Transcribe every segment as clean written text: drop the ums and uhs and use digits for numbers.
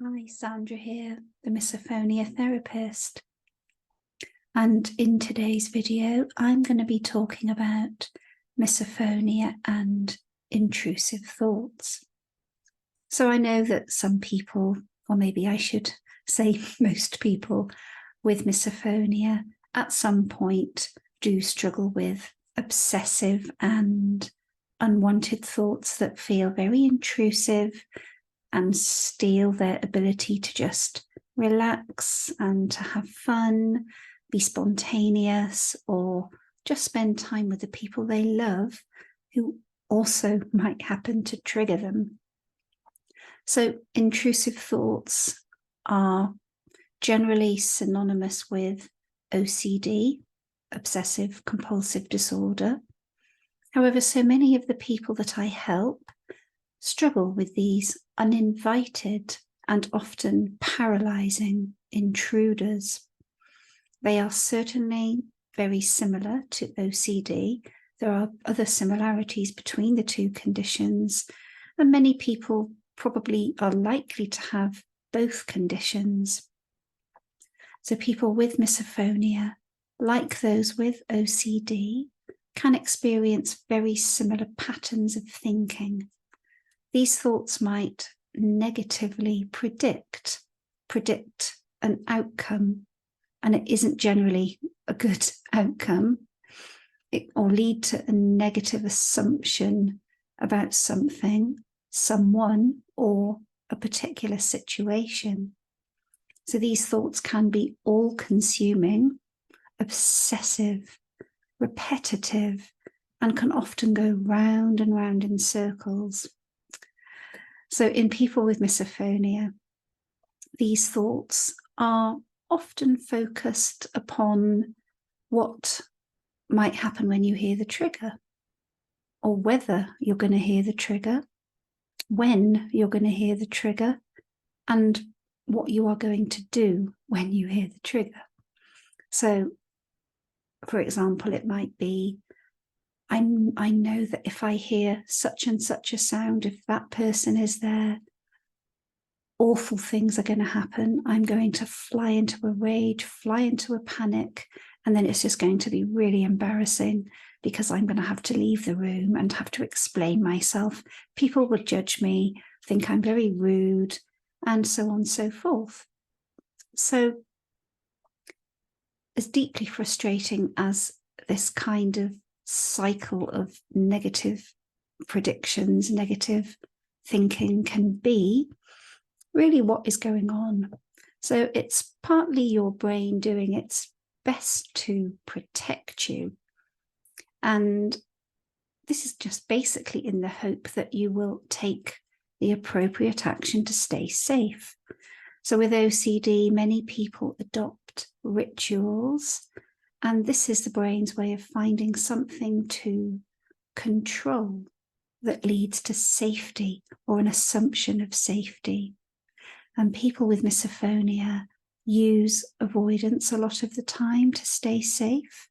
Hi, Sandra here, the Misophonia therapist. And in today's video, I'm going to be talking about misophonia and intrusive thoughts. So I know that some people, or maybe I should say most people with misophonia at some point do struggle with obsessive and unwanted thoughts that feel very intrusive and steal their ability to just relax and to have fun, be spontaneous, or just spend time with the people they love who also might happen to trigger them. So intrusive thoughts are generally synonymous with OCD, obsessive compulsive disorder. However, so many of the people that I help struggle with these uninvited and often paralyzing intruders. They are certainly very similar to OCD. There are other similarities between the two conditions, and many people probably are likely to have both conditions. So people with misophonia, like those with OCD, can experience very similar patterns of thinking. These thoughts might negatively predict an outcome, and it isn't generally a good outcome, or lead to a negative assumption about something, someone, or a particular situation. So these thoughts can be all-consuming, obsessive, repetitive, and can often go round and round in circles. So in people with misophonia, these thoughts are often focused upon what might happen when you hear the trigger, or whether you're going to hear the trigger, when you're going to hear the trigger, and what you are going to do when you hear the trigger. So, for example, it might be, I know that if I hear such and such a sound, if that person is there, awful things are going to happen. I'm going to fly into a rage, fly into a panic, and then it's just going to be really embarrassing because I'm going to have to leave the room and have to explain myself. People will judge me, think I'm very rude, and so on and so forth. So, as deeply frustrating as this kind of cycle of negative predictions, negative thinking can be, really what is going on? So it's partly your brain doing its best to protect you. And this is just basically in the hope that you will take the appropriate action to stay safe. So with OCD, many people adopt rituals, and this is the brain's way of finding something to control that leads to safety or an assumption of safety. And people with misophonia use avoidance a lot of the time to stay safe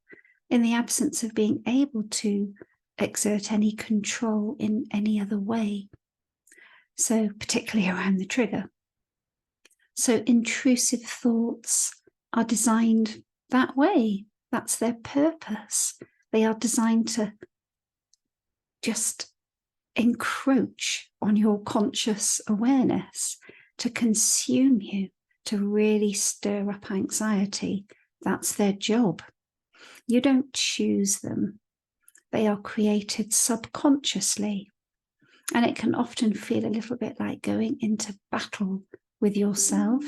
in the absence of being able to exert any control in any other way. So particularly around the trigger. So intrusive thoughts are designed that way. That's their purpose. They are designed to just encroach on your conscious awareness, to consume you, to really stir up anxiety. That's their job. You don't choose them. They are created subconsciously. And it can often feel a little bit like going into battle with yourself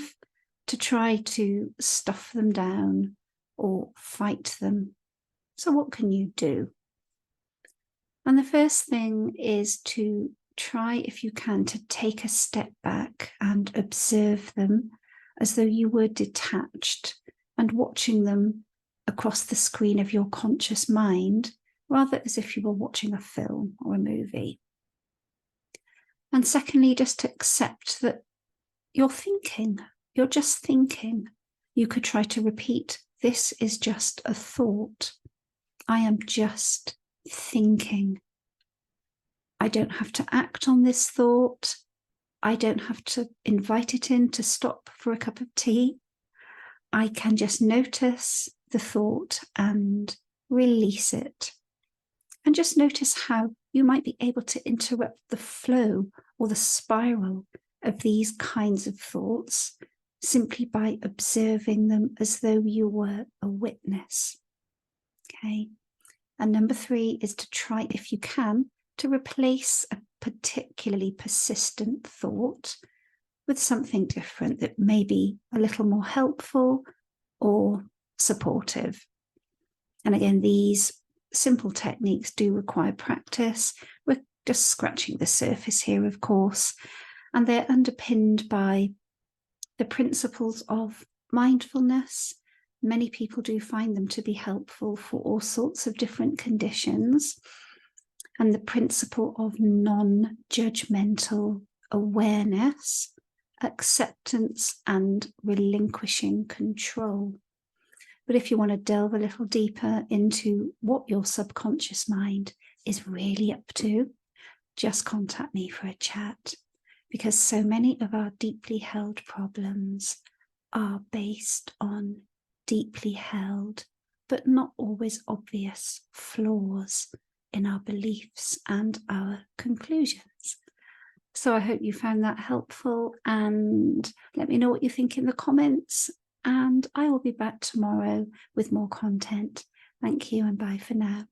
to try to stuff them down or fight them. So what can you do? And the first thing is to try, if you can, to take a step back and observe them as though you were detached and watching them across the screen of your conscious mind, rather as if you were watching a film or a movie. And secondly, just to accept that you're thinking, you're just thinking. You could try to repeat, this is just a thought. I am just thinking. I don't have to act on this thought. I don't have to invite it in to stop for a cup of tea. I can just notice the thought and release it. And just notice how you might be able to interrupt the flow or the spiral of these kinds of thoughts simply by observing them as though you were a witness. Okay. And number 3 is to try, if you can, to replace a particularly persistent thought with something different that may be a little more helpful or supportive. And again, these simple techniques do require practice. We're just scratching the surface here, of course, and they're underpinned by the principles of mindfulness. Many people do find them to be helpful for all sorts of different conditions. And the principle of non-judgmental awareness, acceptance, and relinquishing control. But if you want to delve a little deeper into what your subconscious mind is really up to, just contact me for a chat, because so many of our deeply held problems are based on deeply held, but not always obvious flaws in our beliefs and our conclusions. So I hope you found that helpful, and let me know what you think in the comments, and I will be back tomorrow with more content. Thank you and bye for now.